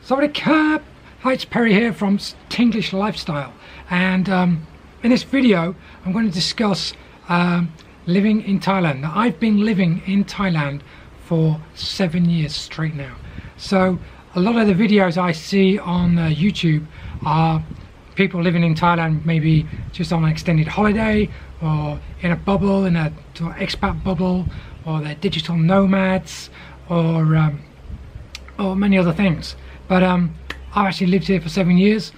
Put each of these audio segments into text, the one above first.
Sawadee Krap! Hi, it's Perry here from Tinglish Lifestyle, and in this video I'm going to discuss living in Thailand. Now, I've been living in Thailand for 7 years straight now, so a lot of the videos I see on YouTube are people living in Thailand, maybe just on an extended holiday or in a bubble, in a sort of expat bubble, or they're digital nomads, or many other things. But I've actually lived here for 7 years,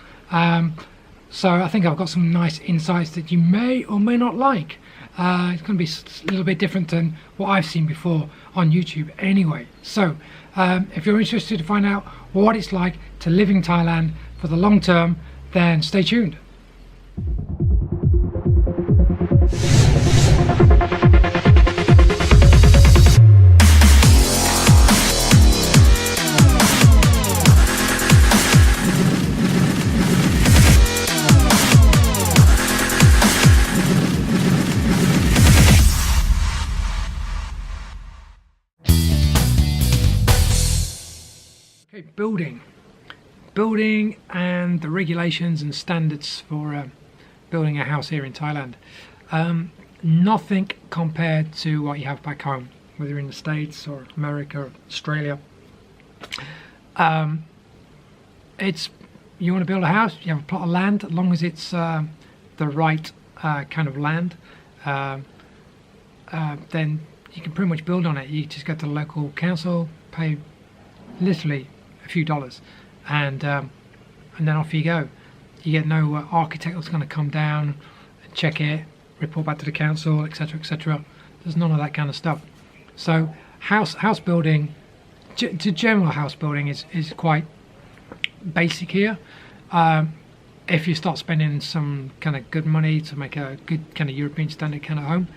so I think I've got some nice insights that you may or may not like. It's going to be a little bit different than what I've seen before on YouTube anyway. So if you're interested to find out what it's like to live in Thailand for the long term, then stay tuned. Okay, building and the regulations and standards for building a house here in Thailand. Nothing compared to what you have back home, whether in the States or America or Australia. It's, you want to build a house, you have a plot of land, as long as it's the right kind of land, then you can pretty much build on it. You just go to the local council, pay literally a few dollars, and then off you go. You get no architect that's going to come down and check it, report back to the council, etc, etc. There's none of that kind of stuff. So house building, general house building is quite basic here. If you start spending some kind of good money to make a good kind of European standard kind of home,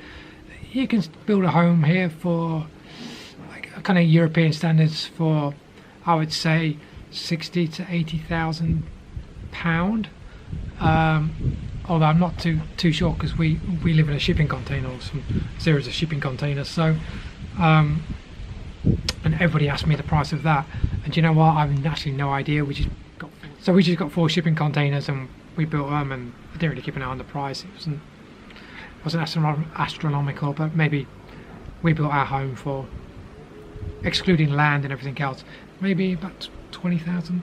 you can build a home here for like kind of European standards for, I would say, 60 to 80,000 pound. Although I'm not too sure, because we live in a shipping container, or some series of shipping containers. So, and everybody asked me the price of that, and you know what? I've actually no idea. We just got 4 shipping containers, and we built them, and I didn't really keep an eye on the price. It wasn't astronomical, but maybe we built our home for, excluding land and everything else, maybe about £20,000.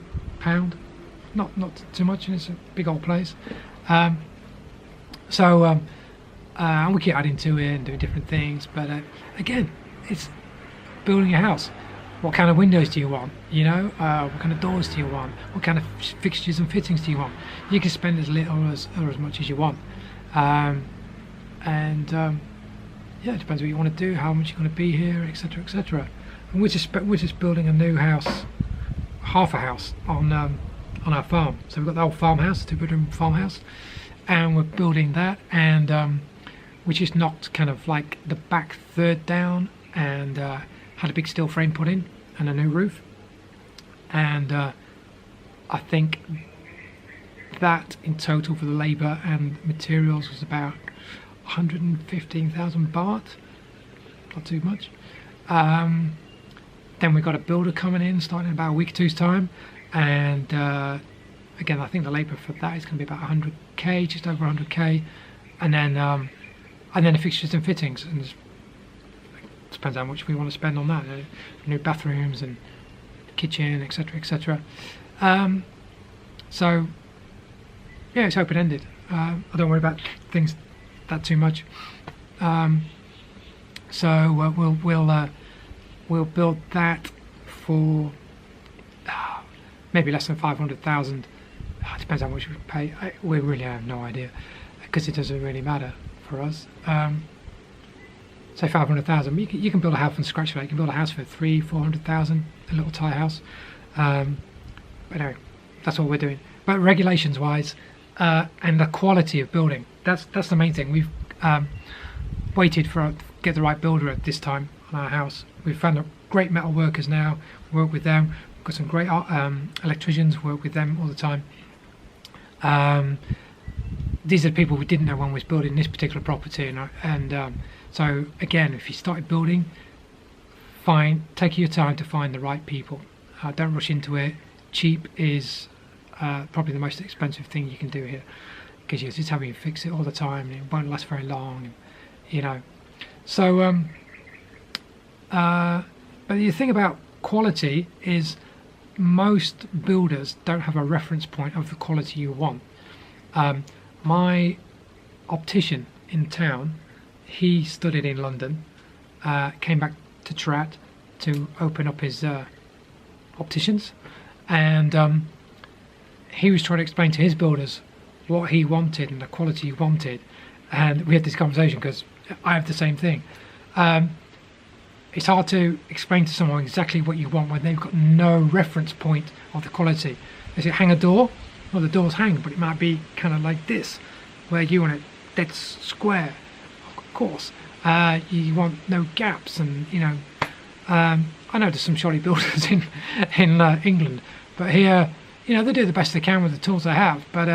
Not too much, and it's a big old place. And we keep adding to it and doing different things. But again, it's building a house. What kind of windows do you want? You know, what kind of doors do you want? What kind of fixtures and fittings do you want? You can spend as little or as much as you want. Yeah, it depends what you want to do, how much you're going to be here, etc, etc. And we're just building a new house, half a house on our farm. So we've got the old farmhouse, 2-bedroom farmhouse, and we're building that, and we just knocked kind of like the back third down, and had a big steel frame put in and a new roof, and I think that in total for the labour and materials was about 115,000 baht, not too much. Then we've got a builder coming in starting in about a week or two's time, and again, I think the labour for that is going to be about 100k, just over 100k, and then the fixtures and fittings, and it depends how much we want to spend on that. New bathrooms and kitchen, etc, etc. So yeah, it's open-ended. I don't worry about things that too much. So we'll build that for maybe less than 500,000. Depends how much we pay. We really have no idea, because it doesn't really matter for us. Say 500,000. You can build a house from scratch for that. You can build a house for 300,000-400,000, a little Thai house. But anyway, that's what we're doing. But regulations wise, and the quality of building, that's the main thing. We've waited for get the right builder at this time on our house. We've found great metal workers now, work with them. We've got some great electricians, work with them all the time. These are the people we didn't know when we was building this particular property, and so again, if you started building, take your time to find the right people. Don't rush into it. cheap is probably the most expensive thing you can do here, because you're just having to fix it all the time and it won't last very long, you know. So but the thing about quality is most builders don't have a reference point of the quality you want. My optician in town, he studied in London, came back to Trat to open up his opticians, and he was trying to explain to his builders what he wanted and the quality he wanted, and we had this conversation because I have the same thing. It's hard to explain to someone exactly what you want when they've got no reference point of the quality. They say hang a door, well the doors hang, but it might be kind of like this, where you want it dead square, of course. You want no gaps, and you know, I know there's some shoddy builders in England, but here, you know, they do the best they can with the tools they have. But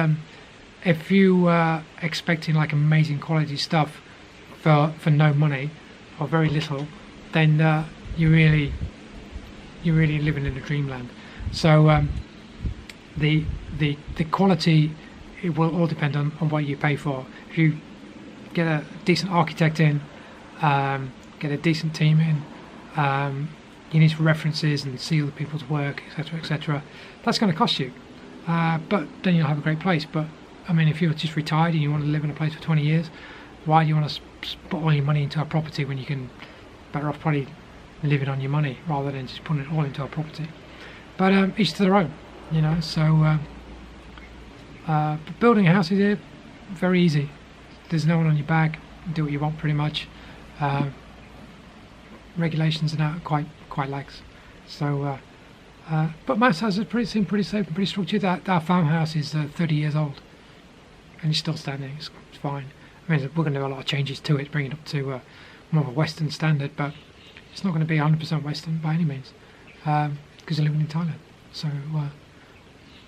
if you are expecting like amazing quality stuff for no money or very little, then you're really living in a dreamland. So the quality, it will all depend on what you pay for. If you get a decent architect in, get a decent team in, you need references and see other people's work, etc., etc. That's going to cost you, but then you'll have a great place. But I mean, if you're just retired and you want to live in a place for 20 years, why do you want to put all your money into a property when you can better off probably living on your money rather than just putting it all into a property? But each to their own, you know. So but building a house is here very easy. There's no one on your back. Do what you want pretty much. Regulations are now quite lax. So but most houses seem pretty safe and pretty structured. Our farmhouse is 30 years old and it's still standing. It's fine. I mean, we're going to do a lot of changes to it, bring it up to more of a Western standard, but it's not going to be 100% Western by any means, because we're living in Thailand. So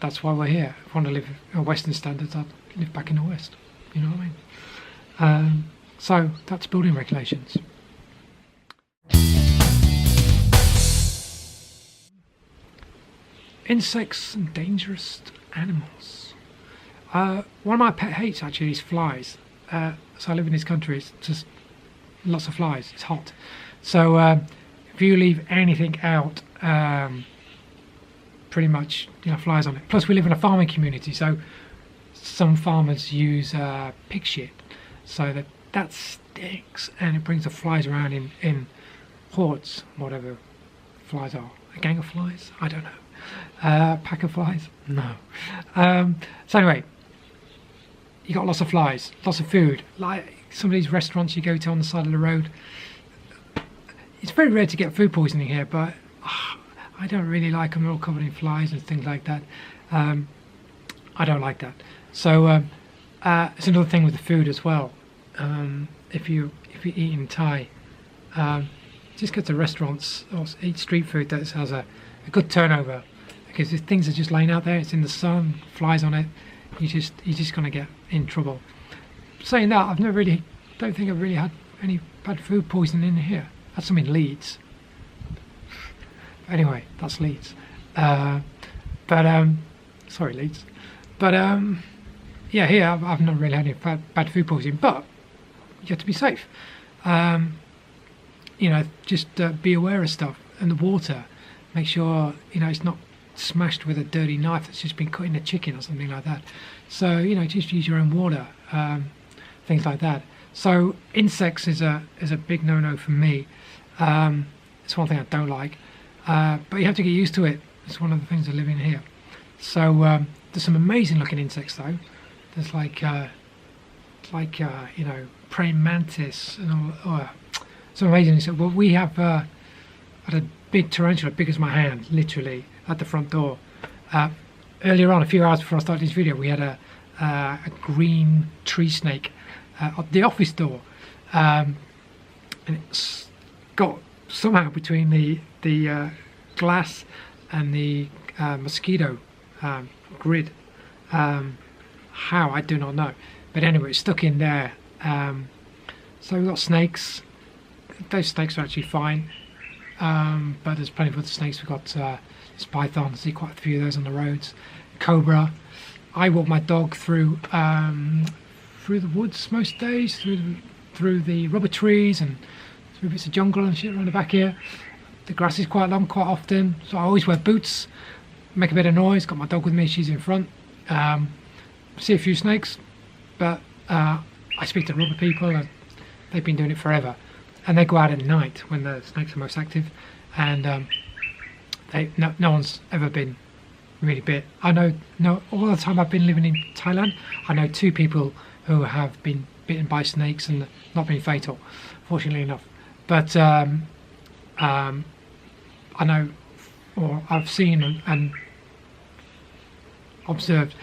that's why we're here. If I want to live at Western standards, I'd live back in the West. You know what I mean? So that's building regulations. Insects and dangerous animals. One of my pet hates actually is flies. So I live in this country, it's just lots of flies, it's hot. So if you leave anything out, pretty much, you know, flies on it. Plus we live in a farming community, so some farmers use pig shit, so that stinks, and it brings the flies around in hordes, whatever flies are. A gang of flies? I don't know. Pack of flies? No. So anyway, you got lots of flies, lots of food. Like some of these restaurants you go to on the side of the road, it's very rare to get food poisoning here, but I don't really like them. They're all covered in flies and things like that. I don't like that. So it's another thing with the food as well. If you eat in Thai, just go to restaurants or eat street food that has a good turnover, because if things are just laying out there, it's in the sun, flies on it, you're just gonna get in trouble. Saying that, don't think I've really had any bad food poisoning in here. That's some in Leeds. Anyway, that's Leeds. Sorry Leeds. But yeah, here I've not really had any bad food poisoning, but you have to be safe. You know, just be aware of stuff. And the water, make sure, you know, it's not smashed with a dirty knife that's just been cutting a chicken or something like that. So, you know, just use your own water, things like that. So insects is a big no-no for me. It's one thing I don't like, but you have to get used to it. It's one of the things of living here. So there's some amazing looking insects though. There's like you know, praying mantis and all. Some amazing insects. Well, we have had a big tarantula, big as my hand, literally, at the front door. Earlier on, a few hours before I started this video, we had a green tree snake at the office door, and it's got somehow between the glass and the mosquito grid. How, I do not know, but anyway, it's stuck in there. So we've got snakes. Those snakes are actually fine. but there's plenty of other snakes. We've got this python, I see quite a few of those on the roads. Cobra. I walk my dog through the woods most days, through the rubber trees and through bits of jungle and shit around the back here. The grass is quite long quite often, so I always wear boots, make a bit of noise. Got my dog with me, she's in front. See a few snakes, but I speak to rubber people and they've been doing it forever, and they go out at night when the snakes are most active, and no one's ever been really bit. I know all the time I've been living in Thailand, I know 2 people who have been bitten by snakes and not been fatal, fortunately enough. But I know, or I've seen and observed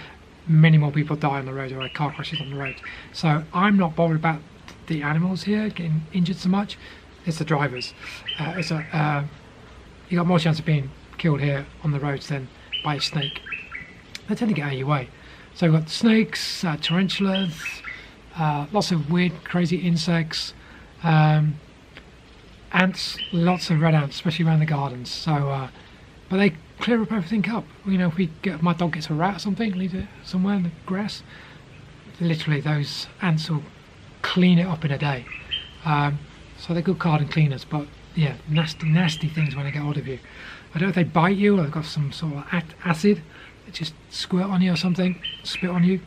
many more people die on the road or had car crashes on the road. So I'm not bothered about the animals here getting injured so much. It's the drivers. You got more chance of being killed here on the roads than by a snake. They tend to get out of your way. So we've got snakes, tarantulas, lots of weird, crazy insects, ants, lots of red ants, especially around the gardens. So, but they clear up everything up. You know, if my dog gets a rat or something, leave it somewhere in the grass, literally those ants will clean it up in a day. So they're good garden cleaners, but yeah, nasty things when they get hold of you. I don't know if they bite you or they've got some sort of acid that just squirt on you or something, spit on you.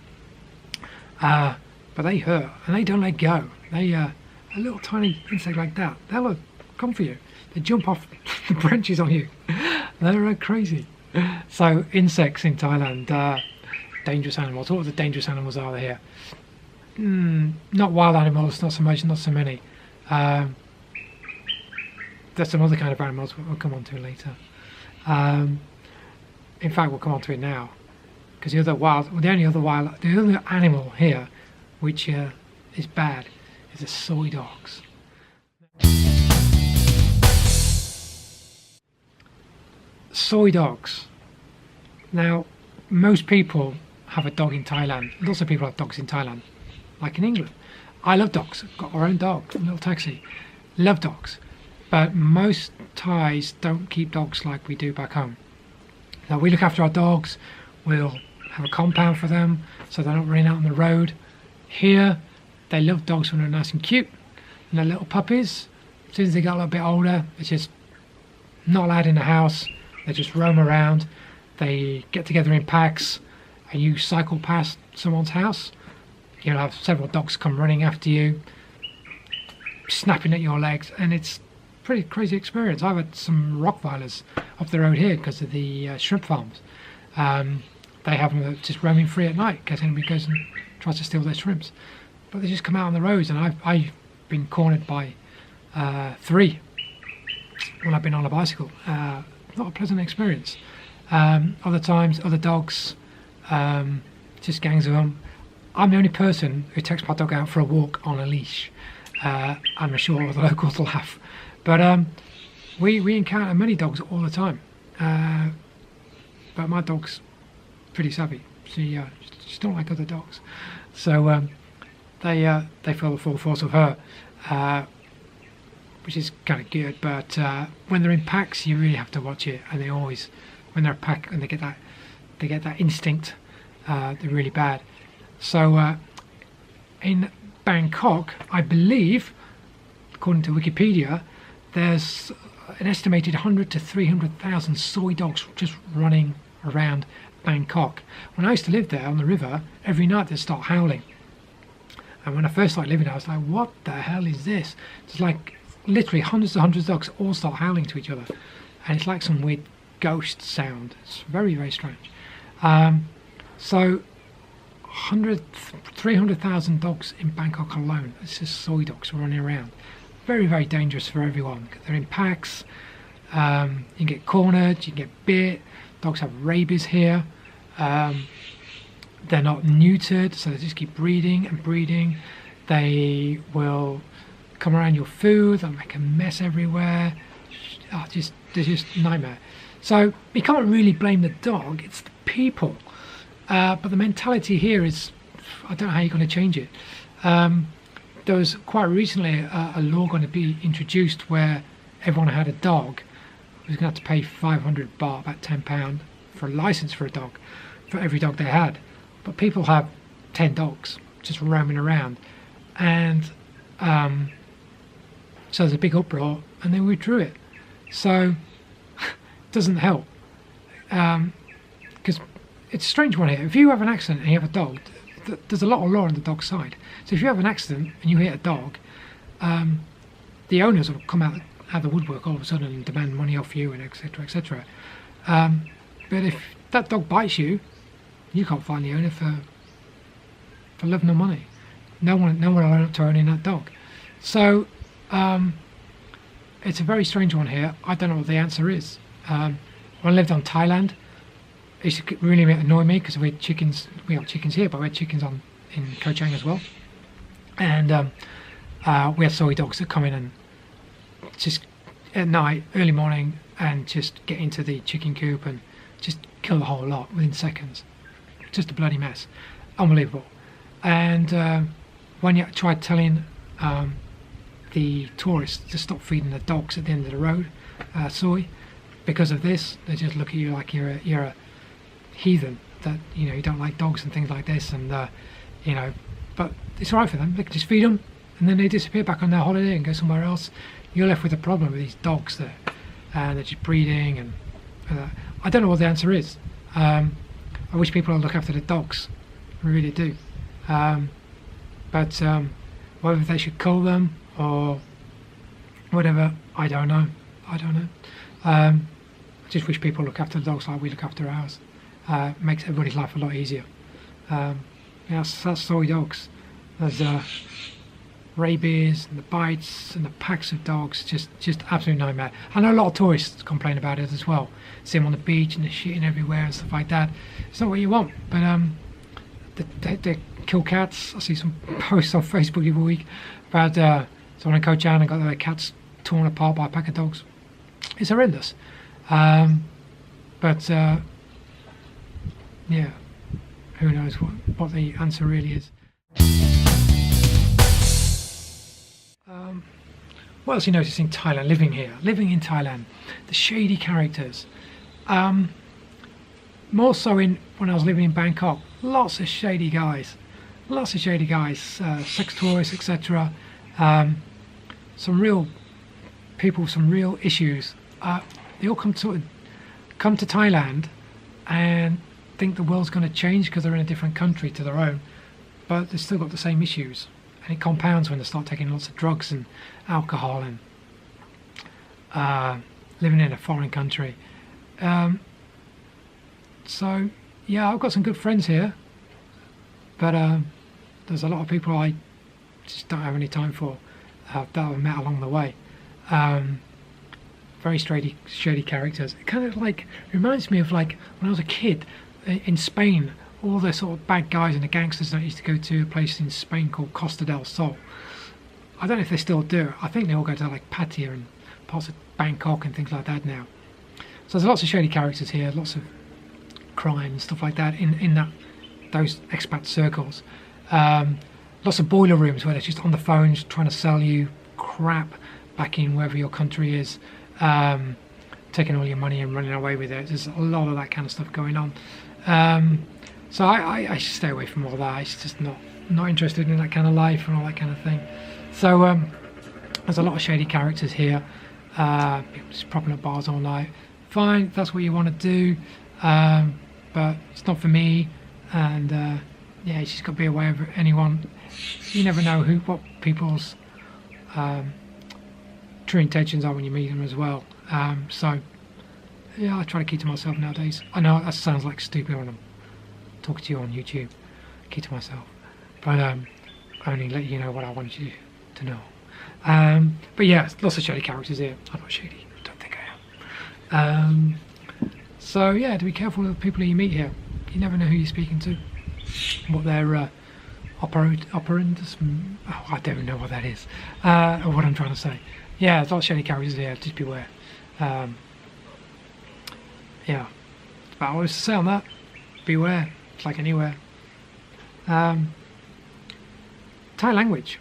But they hurt and they don't let go. They a little tiny insect like that, they'll come for you. They jump off the branches on you. They're crazy. So insects in Thailand, dangerous animals. What the dangerous animals are there here? Not wild animals, not so much, not so many. There's some other kind of animals we'll come on to later. In fact, we'll come on to it now, because the other animal here which is bad is the soy dogs. Soy dogs. Now, most people have a dog in Thailand. Lots of people have dogs in Thailand, like in England. I love dogs. I've got our own dog, a little taxi. Love dogs. But most Thais don't keep dogs like we do back home. Now, we look after our dogs. We'll have a compound for them so they're not running out on the road. Here, they love dogs when they're nice and cute. And they're little puppies. As soon as they get a little bit older, they're just not allowed in the house. They just roam around. They get together in packs, and you cycle past someone's house. You'll have several dogs come running after you, snapping at your legs, and it's a pretty crazy experience. I've had some Rottweilers up the road here because of the shrimp farms. They have them just roaming free at night in case anybody goes and tries to steal their shrimps. But they just come out on the roads, and I've been cornered by 3 when I've been on a bicycle. Not a pleasant experience. Other times, other dogs, just gangs of them. I'm the only person who takes my dog out for a walk on a leash. I'm sure the locals will laugh. But we encounter many dogs all the time. But my dog's pretty savvy. She don't like other dogs. So they feel the full force of her, which is kind of good. But when they're in packs, you really have to watch it. And they always, when they're a pack and they get that instinct, they're really bad. So in Bangkok, I believe, according to Wikipedia, there's an estimated 100 to 300,000 soy dogs just running around Bangkok. When I used to live there on the river, every night they'd start howling. And when I first started living there, I was like, what the hell is this? It's like literally hundreds and hundreds of dogs all start howling to each other. And it's like some weird ghost sound. It's very, very strange. So 300,000 dogs in Bangkok alone. It's just soy dogs running around. Very, very dangerous for everyone. They're in packs. You can get cornered, you can get bit. Dogs have rabies here. They're not neutered, so they just keep breeding and breeding. They will come around your food, they'll make a mess everywhere. They're just nightmare. So you can't really blame the dog, it's the people. But the mentality here is, I don't know how you're going to change it. There was quite recently a law going to be introduced where everyone who had a dog was going to have to pay 500 baht, about £10, for a license for a dog, for every dog they had. But people have 10 dogs just roaming around, and so there's a big uproar, and they withdrew it. So it doesn't help, because it's a strange one here. If you have an accident and you have a dog, there's a lot of law on the dog's side. So if you have an accident and you hit a dog, the owners will come out of the woodwork all of a sudden and demand money off you, and etc., etc. But if that dog bites you, you can't find the owner for love nor money. No one will own up to owning that dog. So it's a very strange one here. I don't know what the answer is. When I lived on Thailand, it used to really annoy me because we had chickens. We have chickens here, but we had chickens in Koh Chang as well. And we had soy dogs that come in and just at night, early morning, and just get into the chicken coop and just kill the whole lot within seconds. Just a bloody mess. Unbelievable. And when you tried telling the tourists to stop feeding the dogs at the end of the road soy, because of this, they just look at you like you're a heathen, that you don't like dogs and things like this, and but it's alright for them. They can just feed them and then they disappear back on their holiday and go somewhere else. You're left with a problem with these dogs there, and they're just breeding, and I don't know what the answer is. I wish people would look after the dogs, I really do, but whether they should cull them or whatever, I don't know. I just wish people look after the dogs like we look after ours. Makes everybody's life a lot easier. That's soy dogs. There's rabies and the bites and the packs of dogs, just absolute nightmare. I know a lot of tourists complain about it as well. See them on the beach and they're shitting everywhere and stuff like that. It's not what you want, but they kill cats. I see some posts on Facebook every week about someone in Koh Chang and got their cats torn apart by a pack of dogs. It's horrendous. But yeah, who knows what the answer really is. What else you notice in Thailand, living in Thailand? The shady characters. More so when I was living in Bangkok, lots of shady guys, sex tourists, etc. Some real people, some real issues. They all come to Thailand and think the world's going to change because they're in a different country to their own, but they've still got the same issues, and it compounds when they start taking lots of drugs and alcohol and living in a foreign country. So yeah, I've got some good friends here, but there's a lot of people I just don't have any time for that I've met along the way. Very shady characters. It kind of reminds me of when I was a kid in Spain, all the sort of bad guys and the gangsters that used to go to a place in Spain called Costa del Sol. I don't know if they still do. I think they all go to Pattaya and parts of Bangkok and things like that now. So there's lots of shady characters here, lots of crime and stuff like that in those expat circles. Lots of boiler rooms where they're just on the phones trying to sell you crap back in wherever your country is, taking all your money and running away with it. There's a lot of that kind of stuff going on. So I should stay away from all that. It's just not interested in that kind of life and all that kind of thing. So there's a lot of shady characters here. People just propping up bars all night. Fine, if that's what you want to do, but it's not for me. And yeah, you just got to be aware of anyone. You never know what people's true intentions are when you meet them as well. So yeah, I try to keep to myself nowadays. I know that sounds stupid when I'm talking to you on YouTube. Keep to myself, but only let you know what I want you to know. But yeah, lots of shady characters here. I'm not shady. I don't think I am. So yeah, to be careful with the people you meet here. You never know who you're speaking to, what their operandus. Oh, I don't know what that is, or what I'm trying to say. Yeah, there's lots of shady characters here. Just beware. Yeah, but I always say on that, beware. It's like anywhere. Thai language.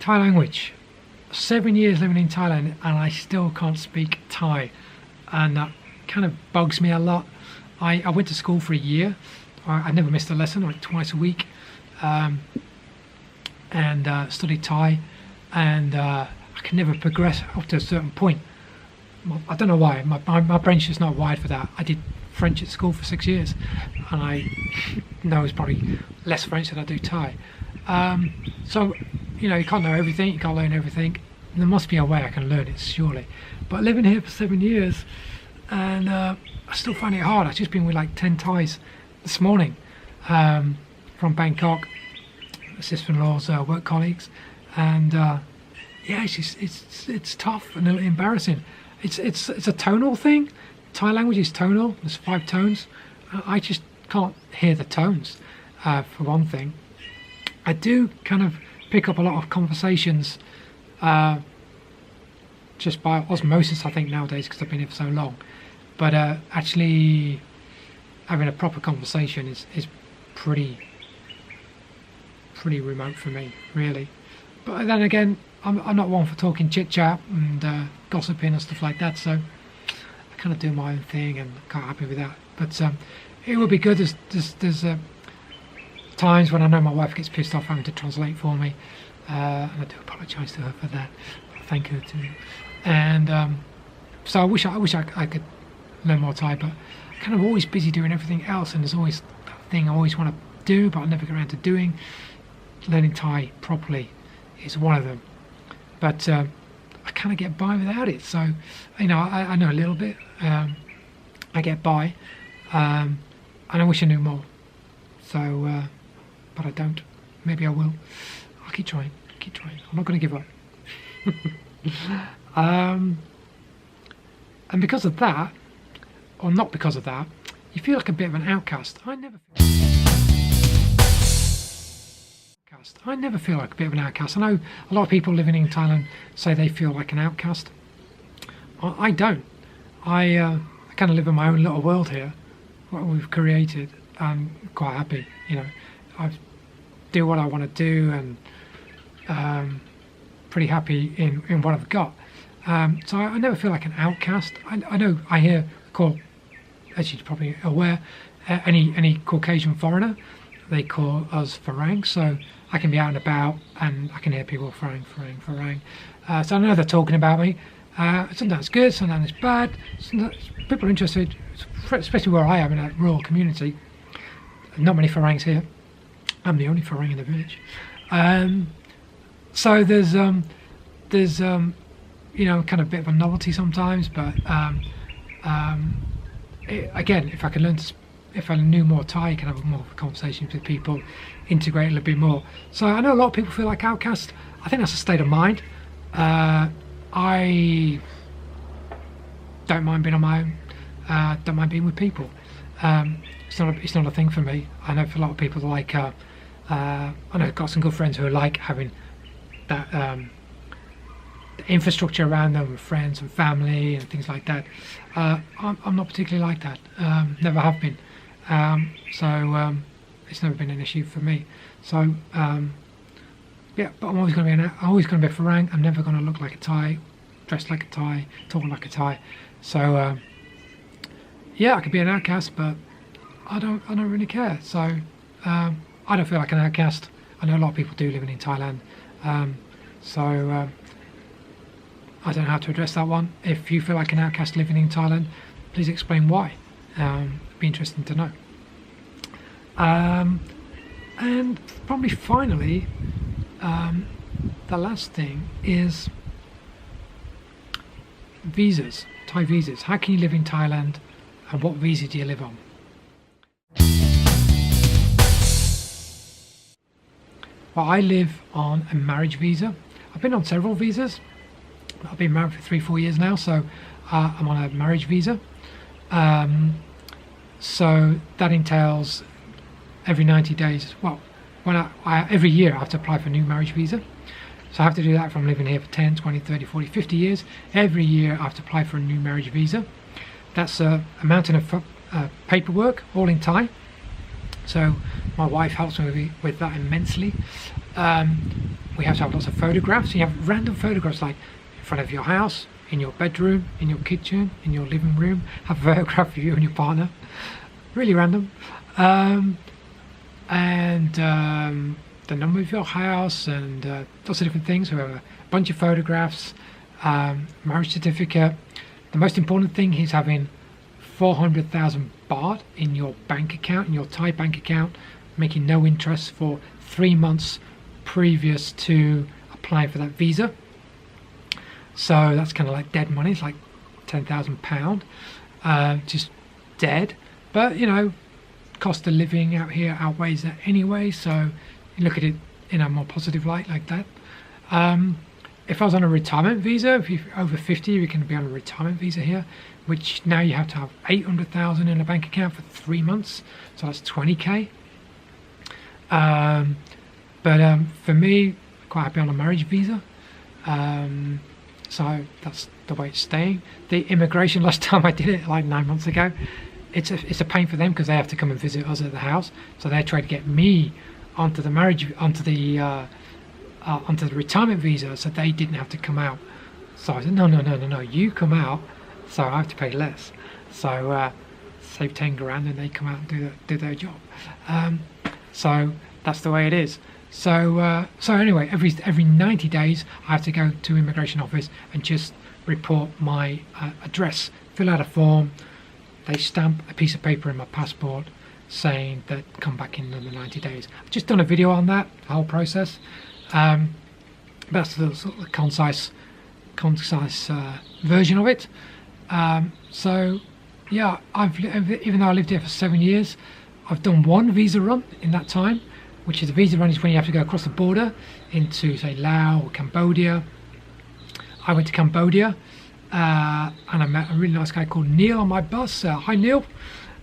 Thai language. 7 years living in Thailand and I still can't speak Thai, and that kind of bugs me a lot. I went to school for a year. I never missed a lesson, like twice a week, and studied Thai, and I can never progress up to a certain point. I don't know why. My brain's just not wired for that. I did French at school for 6 years, and I know it's probably less French than I do Thai. So, you know, you can't know everything, you can't learn everything. There must be a way I can learn it, surely. But living here for 7 years, and I still find it hard. I've just been with like 10 Thais this morning, from Bangkok, sister-in-law's work colleagues, and yeah, it's tough and a little embarrassing. It's a tonal thing. Thai language is tonal. There's 5 tones. I just can't hear the tones, for one thing. I do kind of pick up a lot of conversations just by osmosis, I think, nowadays, because I've been here for so long. But actually having a proper conversation is pretty remote for me, really. But then again, I'm not one for talking chit-chat and gossiping and stuff like that, so I kind of do my own thing and I'm quite happy with that. But it would be good. There's times when I know my wife gets pissed off having to translate for me, and I do apologise to her for that. I thank her too. And so I wish I could learn more Thai, but I'm kind of always busy doing everything else, and there's always that thing I always want to do but I never get around to doing. Learning Thai properly is one of them, but I kind of get by without it. So, you know, I know a little bit. I get by, and I wish I knew more. So, but I don't. Maybe I will. I'll keep trying. I'm not going to give up. And because of that, or not because of that, you feel like a bit of an outcast. I never feel like a bit of an outcast. I know a lot of people living in Thailand say they feel like an outcast. I don't. I kind of live in my own little world here, what we've created. I'm quite happy, you know. I do what I want to do, and pretty happy in what I've got. So I never feel like an outcast. I know I hear called, as you're probably aware, any Caucasian foreigner, they call us farang. So I can be out and about and I can hear people farang. So I know they're talking about me. Sometimes it's good, sometimes it's bad. Sometimes people are interested, especially where I am in a rural community. Not many farangs here. I'm the only farang in the village. So there's you know, kind of a bit of a novelty sometimes, but again, if I could learn to, if I knew more Thai, I can have more conversations with people, integrate a little bit more. So I know a lot of people feel like outcasts. I think that's a state of mind. I don't mind being on my own. Don't mind being with people. It's not a thing for me. I know for a lot of people, like I know I've got some good friends who are like having that infrastructure around them, with friends and family and things like that. I'm not particularly like that. Never have been. So it's never been an issue for me. So yeah, but I'm always going to be a farang. I'm never going to look like a Thai, dressed like a Thai, talk like a Thai. So yeah, I could be an outcast, but I don't really care. So I don't feel like an outcast. I know a lot of people do living in Thailand. So I don't know how to address that one. If you feel like an outcast living in Thailand, please explain why. It'd be interesting to know. And probably finally, the last thing is visas, Thai visas. How can you live in Thailand, and what visa do you live on? Well, I live on a marriage visa. I've been on several visas. I've been married for 3-4 years now, so I'm on a marriage visa. So that entails every 90 days, well, every year I have to apply for a new marriage visa. So I have to do that if I'm living here for 10, 20, 30, 40, 50 years. Every year I have to apply for a new marriage visa. That's a mountain of paperwork, all in Thai. So my wife helps me with that immensely. We have to have lots of photographs. You have random photographs like in front of your house, in your bedroom, in your kitchen, in your living room. Have a photograph of you and your partner. Really random. The number of your house and lots of different things. We have a bunch of photographs, marriage certificate. The most important thing is having 400,000 baht in your bank account, in your Thai bank account, making no interest for 3 months previous to applying for that visa. So that's kind of like dead money. It's like £10,000, just dead. But you know, cost of living out here outweighs that anyway. So you look at it in a more positive light like that. If I was on a retirement visa, if you're over 50, you can be on a retirement visa here, which now you have to have 800,000 in a bank account for 3 months. So that's 20k. For me, quite happy on a marriage visa. So that's the way it's staying. The immigration, last time I did it like 9 months ago, it's a pain for them because they have to come and visit us at the house. So they try to get me onto the onto the retirement visa, so they didn't have to come out. So I said, no, you come out, so I have to pay less. So save 10 grand and they come out and do their job. So that's the way it is. So anyway, every 90 days I have to go to immigration office and just report my address, fill out a form. They stamp a piece of paper in my passport saying that come back in another 90 days. I've just done a video on that, the whole process. That's the sort of concise version of it. So yeah, even though I lived here for 7 years, I've done one visa run in that time, which is a visa run is when you have to go across the border into, say, Laos or Cambodia. I went to Cambodia and I met a really nice guy called Neil on my bus. Hi Neil,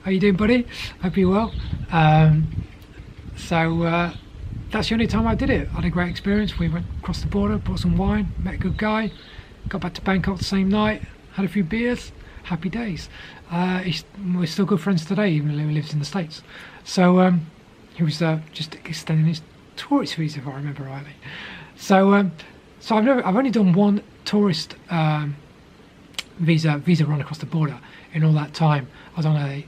how you doing, buddy? Hope you're well. That's the only time I did it. I had a great experience. We went across the border, bought some wine, met a good guy, got back to Bangkok the same night, had a few beers, happy days. We're still good friends today, even though he lives in the States. So he was just extending his tourist visa, if I remember rightly. So I've only done one tourist visa run across the border in all that time. I was on a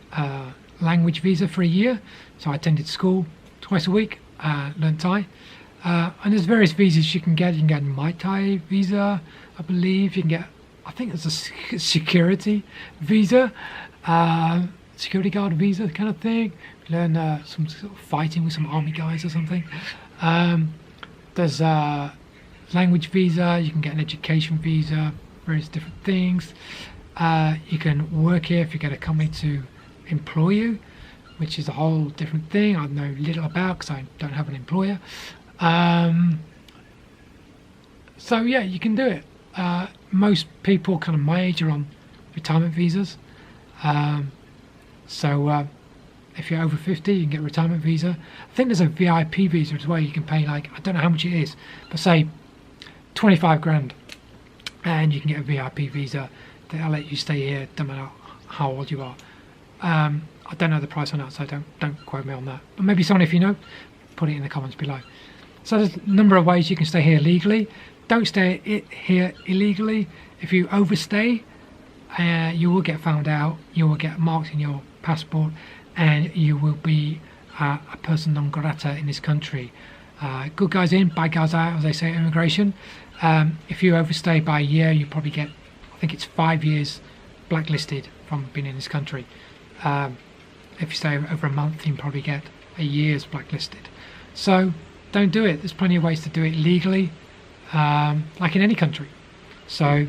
language visa for a year, so I attended school twice a week, learned Thai. And there's various visas you can get. You can get a Mai Tai visa, I believe. You can get, I think there's a security visa, security guard visa kind of thing. You learn some sort of fighting with some army guys or something. There's a language visa. You can get an education visa, various different things. You can work here if you get a company to employ you, which is a whole different thing I know little about because I don't have an employer. So yeah, you can do it. Most people kind of my age are on retirement visas. If you're over 50, you can get a retirement visa. I think there's a VIP visa as well. You can pay, like, I don't know how much it is, but say 25 grand and you can get a VIP visa that'll let you stay here no matter how old you are. I don't know the price on that, so don't quote me on that. But maybe someone, if you know, put it in the comments below. So there's a number of ways you can stay here legally. Don't stay here illegally. If you overstay, you will get found out. You will get marked in your passport, and you will be a person non grata in this country. Good guys in, bad guys out, as they say at immigration. If you overstay by a year, you probably get, I think it's 5 years blacklisted from being in this country. If you stay over a month, you can probably get a year's blacklisted. So don't do it. There's plenty of ways to do it legally, like in any country. So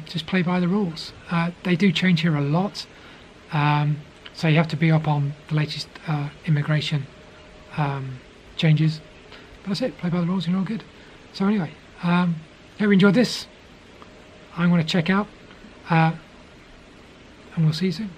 just play by the rules. They do change here a lot, so you have to be up on the latest immigration changes. But that's it. Play by the rules and you're all good. So anyway, hope you enjoyed this. I'm going to check out, and we'll see you soon.